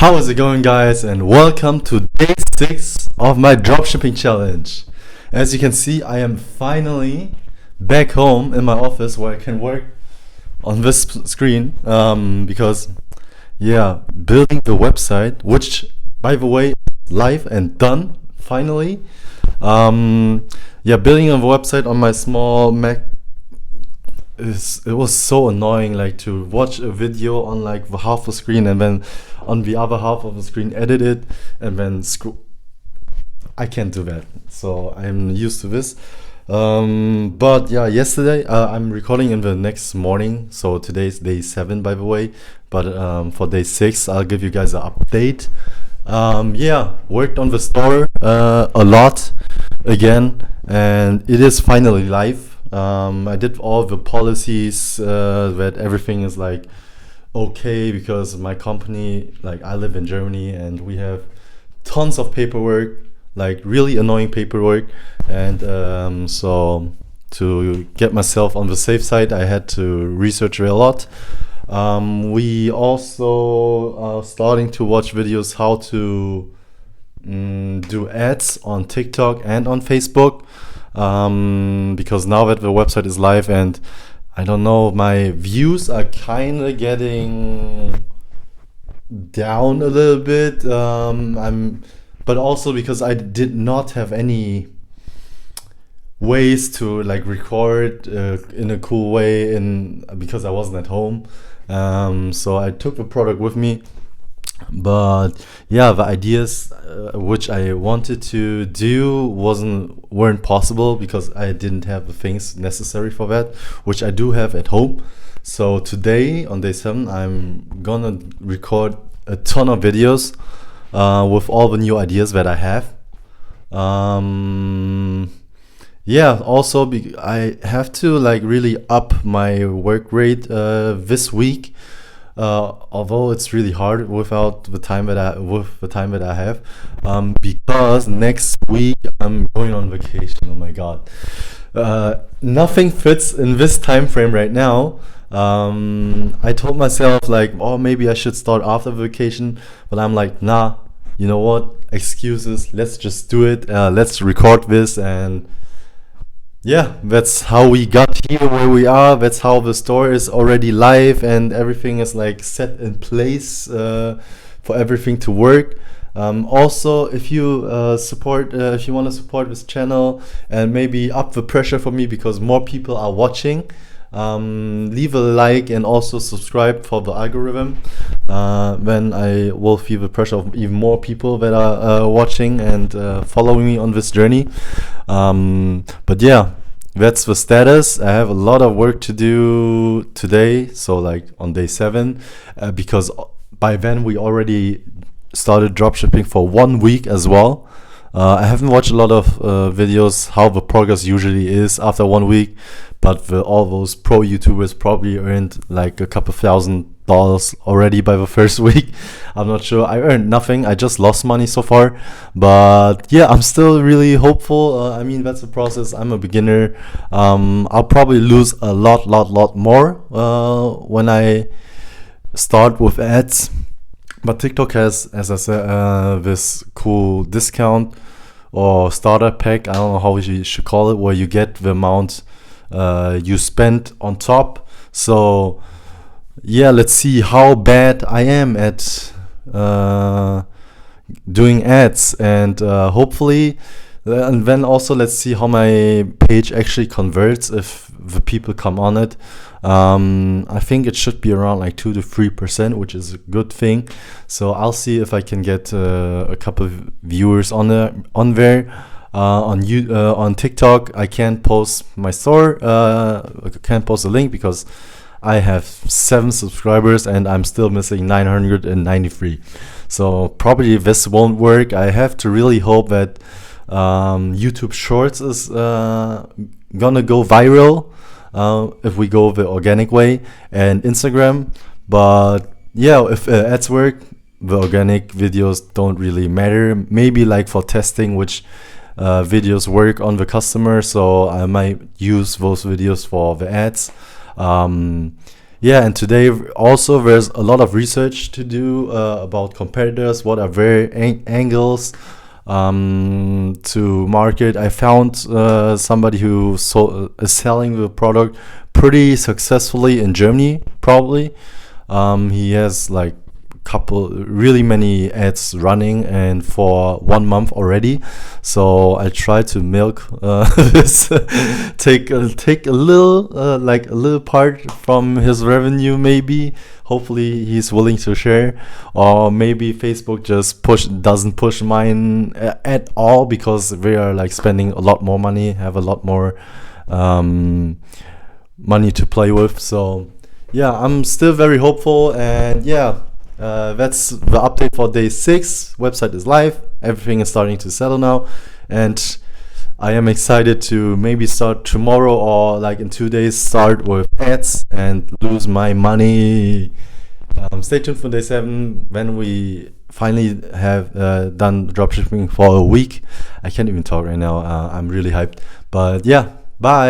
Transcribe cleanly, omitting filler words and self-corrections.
How is it going, guys? And welcome to day 6 of my dropshipping challenge. As you can see, I am finally back home in my office where I can work on this screen because, building the website, which by the way, is live and done finally. Building a website on my small Mac it was so annoying, like to watch a video on like the half the screen and then on the other half of the screen edit it and then I can't do that, so I'm used to this. Yesterday I'm recording in the next morning, so today's day 7 by the way, but for day 6 I'll give you guys an update. Worked on the store a lot again, and it is finally live. I did all the policies that everything is like okay, because my company, like I live in Germany and we have tons of paperwork, like really annoying paperwork, and so to get myself on the safe side I had to research it a lot. We also are starting to watch videos how to do ads on TikTok and on Facebook, because now that the website is live, and I don't know, my views are kind of getting down a little bit. But also because I did not have any ways to like record in a cool way, because I wasn't at home. So I took the product with me, but yeah, the ideas which I wanted to do weren't possible because I didn't have the things necessary for that, which I do have at home. So today on day 7 I'm gonna record a ton of videos with all the new ideas that I have. Also I have to like really up my work rate this week, although it's really hard without the time that I have, because next week I'm going on vacation. Oh my god, nothing fits in this time frame right now. I told myself like, oh, maybe I should start after vacation, but I'm like, nah, you know what, excuses, let's just do it. Let's record this, and yeah, that's how we got here where we are. That's how the store is already live and everything is like set in place for everything to work. Also, if you if you want to support this channel and maybe up the pressure for me because more people are watching, leave a like and also subscribe for the algorithm. Then I will feel the pressure of even more people that are watching and following me on this journey. But yeah, that's the status. I have a lot of work to do today, so like on day 7, because by then we already started dropshipping for 1 week as well. I haven't watched a lot of videos how the progress usually is after 1 week, but all those pro YouTubers probably earned like a couple $1,000 already by the first week. I'm not sure. I earned nothing. I just lost money so far. But yeah, I'm still really hopeful. I mean, that's the process. I'm a beginner. I'll probably lose a lot more when I start with ads. But TikTok has, as I said, this cool discount or starter pack, I don't know how you should call it, where you get the amount you spend on top. So yeah, let's see how bad I am at doing ads, and hopefully, and then also let's see how my page actually converts if the people come on it. I think it should be around like 2 to 3%, which is a good thing. So I'll see if I can get a couple of viewers on there. On TikTok, I can't post my store. I can't post a link because I have 7 subscribers and I'm still missing 993. So probably this won't work. I have to really hope that YouTube Shorts is gonna go viral if we go the organic way, and Instagram. But yeah, if ads work, the organic videos don't really matter. Maybe like for testing which videos work on the customer, so I might use those videos for the ads. Yeah, and today also there's a lot of research to do about competitors, what are their angles to market. I found somebody who is selling the product pretty successfully in Germany, probably. He has like couple really many ads running and for 1 month already, so I try to milk this take a little like a little part from his revenue, maybe. Hopefully he's willing to share, or maybe Facebook just doesn't push mine at all, because they are like spending a lot more money, have a lot more money to play with. So yeah, I'm still very hopeful, and yeah, that's the update for day 6. Website is live, everything is starting to settle now, and I am excited to maybe start tomorrow, or like in 2 days start with ads and lose my money. Stay tuned for day 7 when we finally have done dropshipping for a week. I can't even talk right now. I'm really hyped, but yeah, bye.